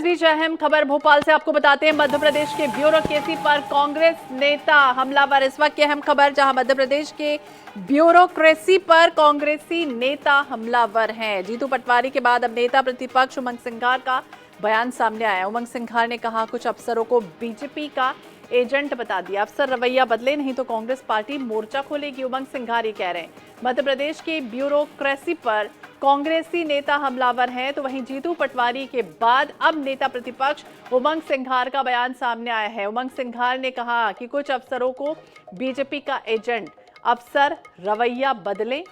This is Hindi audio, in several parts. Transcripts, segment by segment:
इस बीच अहम खबर भोपाल से आपको बताते हैं। मध्य प्रदेश के ब्यूरोक्रेसी पर कांग्रेस नेता हमलावर। इस वक्त की अहम खबर, जहां मध्य प्रदेश के ब्यूरोक्रेसी पर कांग्रेसी नेता हमलावर हैं। जीतू पटवारी के बाद अब नेता प्रतिपक्ष उमंग सिंघार का बयान सामने आया। उमंग सिंघार ने कहा, कुछ अफसरों को बीजेपी का एजेंट बता दिया। अफसर रवैया बदले नहीं तो कांग्रेस पार्टी मोर्चा खोलेगी। उमंग सिंघार ये कह रहे हैं। मध्य प्रदेश के ब्यूरोक्रेसी पर कांग्रेसी नेता हमलावर हैं, तो वहीं जीतू पटवारी के बाद अब नेता प्रतिपक्ष उमंग सिंघार का बयान सामने आया है। उमंग सिंघार ने कहा कि कुछ अफसरों को बीजेपी का एजेंट, अफसर रवैया बदले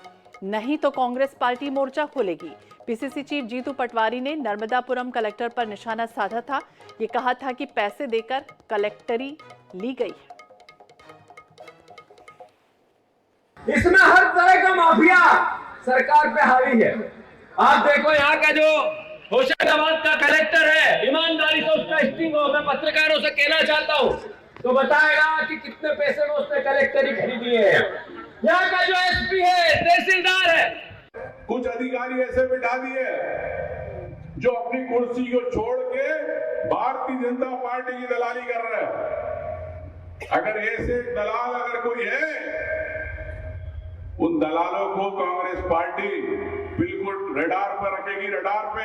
नहीं तो कांग्रेस पार्टी मोर्चा खोलेगी। पीसीसी चीफ जीतू पटवारी ने नर्मदापुरम कलेक्टर पर निशाना साधा था। ये कहा था कि पैसे देकर कलेक्टरी ली गई है। इसमें हर तरह का माफिया सरकार पे हावी है। आप देखो, यहाँ का जो होशंगाबाद का कलेक्टर है, ईमानदारी से उसका स्टिंग हो, मैं पत्रकारों से कहना चाहता हूँ तो बताएगा कि कितने पैसे में उसने कलेक्टरी खरीदी है। यहाँ का जो एसपी है, तहसीलदार है, कुछ अधिकारी ऐसे बिठा दिए जो अपनी कुर्सी को छोड़ के भारतीय जनता पार्टी की दलाली कर रहे हैं। अगर ऐसे दलाल अगर कोई है, उन दलालों को कांग्रेस पार्टी बिल्कुल रडार पर रखेगी। रडार पे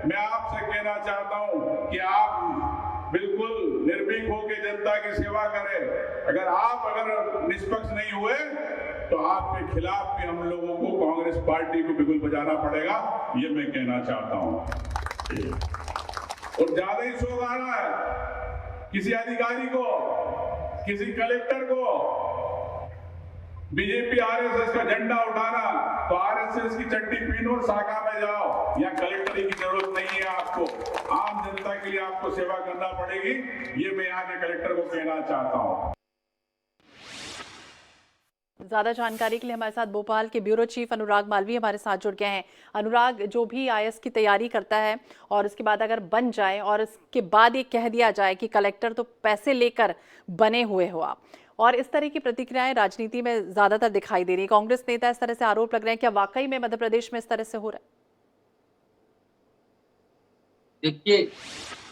मैं आपसे कहना चाहता हूं कि आप बिल्कुल निर्भीक होकर जनता की सेवा करें। अगर निष्पक्ष नहीं हुए तो आपके खिलाफ भी हम लोगों को कांग्रेस पार्टी को बिल्कुल बजाना पड़ेगा, ये मैं कहना चाहता हूं। और ज्यादा ही शौक आ रहा है किसी अधिकारी को, किसी कलेक्टर को बीजेपी आरएसएस का झंडा उठाना, तो आरएसएस की चड्डी पहनो और शाखा में जाओ। या कलेक्टरी की जरूरत नहीं है आपको, आम जनता के लिए आपको सेवा करना पड़ेगी, ये मैं यहाँ के कलेक्टर को कहना चाहता हूँ। ज्यादा जानकारी के लिए हमारे साथ भोपाल के ब्यूरो चीफ अनुराग मालवीय हमारे साथ जुड़ गए हैं। अनुराग, जो भी आईएएस की तैयारी करता है और उसके बाद अगर बन जाए और उसके बाद ये कह दिया जाए कि कलेक्टर तो पैसे लेकर बने हुए हो आप, और इस तरह की प्रतिक्रियाएं राजनीति में ज्यादातर दिखाई दे रही है। कांग्रेस नेता इस तरह से आरोप लग रहे हैं, क्या वाकई में मध्य प्रदेश में इस तरह से हो रहा है? देखिए,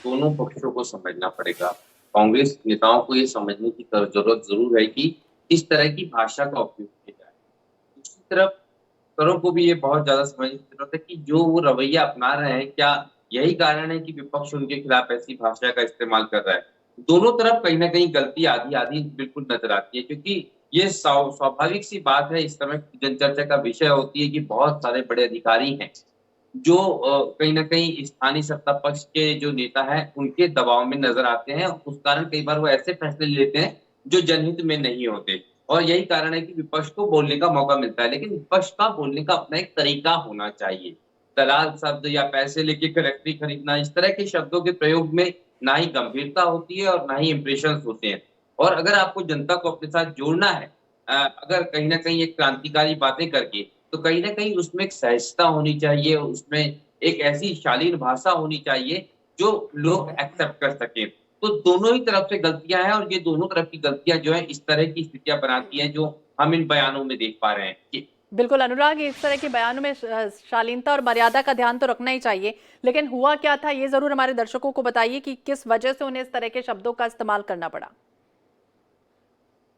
दोनों पक्षों को समझना पड़ेगा। कांग्रेस नेताओं को ये समझने की जरूरत जरूर है कि इस तरह की भाषा का उपयोग किया जाए। दूसरी तरफ अफसरों को भी ये बहुत ज्यादा समझने की जरूरत है कि जो वो रवैया अपना रहे हैं, क्या यही कारण है कि विपक्ष उनके खिलाफ ऐसी भाषा का इस्तेमाल कर रहा है। दोनों तरफ कहीं ना कहीं गलती आधी आधी बिल्कुल नजर आती है, क्योंकि ये स्वाभाविक सी बात है। इस समय जनचर्चा का विषय होती है कि बहुत सारे बड़े अधिकारी हैं जो कहीं ना कहीं स्थानीय सत्ता पक्ष के जो नेता हैं उनके दबाव में नजर आते हैं। उस कारण कई बार वो ऐसे फैसले लेते हैं जो जनहित में नहीं होते, और यही कारण है कि विपक्ष को बोलने का मौका मिलता है। लेकिन विपक्ष का बोलने का अपना एक तरीका होना चाहिए। दलाल शब्द या पैसे लेके कलेक्टरी खरीदना, इस तरह के शब्दों के प्रयोग में ना ही गंभीरता होती है और ना ही इंप्रेशन होते हैं। और अगर आपको जनता को अपने साथ जोड़ना है, अगर कहीं ना कहीं एक क्रांतिकारी बातें करके, तो कहीं ना कहीं उसमें एक सहजता होनी चाहिए, उसमें एक ऐसी शालीन भाषा होनी चाहिए जो लोग एक्सेप्ट कर सके। तो दोनों ही तरफ से गलतियां हैं, और ये दोनों तरफ की गलतियां जो है इस तरह की स्थितियां बनाती हैं जो हम इन बयानों में देख पा रहे हैं। बिल्कुल अनुराग, इस तरह के बयानों में शालीनता और मर्यादा का ध्यान तो रखना ही चाहिए, लेकिन हुआ क्या था ये जरूर हमारे दर्शकों को बताइए कि किस वजह से उन्हें इस तरह के शब्दों का इस्तेमाल करना पड़ा।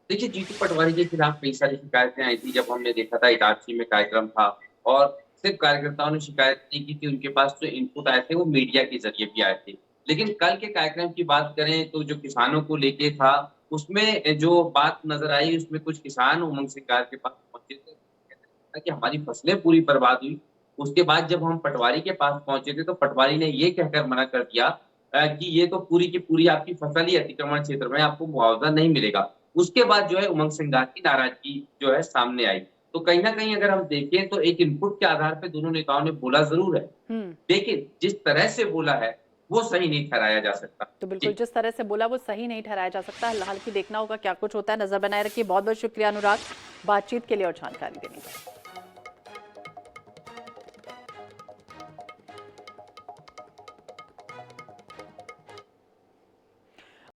देखिए, जीतू पटवारी के खिलाफ कई सारी शिकायतें आई थी। जब हमने देखा था इटारसी में कार्यक्रम था, और सिर्फ कार्यकर्ताओं ने शिकायत नहीं की थी, उनके पास जो इनपुट आए थे वो मीडिया के जरिए भी आए थे। लेकिन कल के कार्यक्रम की बात करें तो जो किसानों को लेके था, उसमें जो बात नजर आई, उसमें कुछ किसान उमंग सिंघार के पास पहुंचे थे कि हमारी फसलें पूरी बर्बाद हुई। उसके बाद जब हम पटवारी के पास पहुंचे थे तो पटवारी ने ये कहकर मना कर दिया कि ये तो पूरी की पूरी आपकी फसल ही अतिक्रमण क्षेत्र में, आपको मुआवजा नहीं मिलेगा। उसके बाद जो है उमंग सिंघार की नाराजगी जो है सामने आई। तो कहीं ना कहीं अगर हम देखें तो एक इनपुट के आधार पे दोनों नेताओं ने बोला जरूर है, लेकिन जिस तरह से बोला है वो सही नहीं ठहराया जा सकता। तो बिल्कुल जिस तरह से बोला वो सही नहीं ठहराया जा सकता। हालांकि देखना होगा क्या कुछ होता है। नजर बनाए रखिए। बहुत बहुत शुक्रिया अनुराग बातचीत के लिए और जानकारी देने के लिए।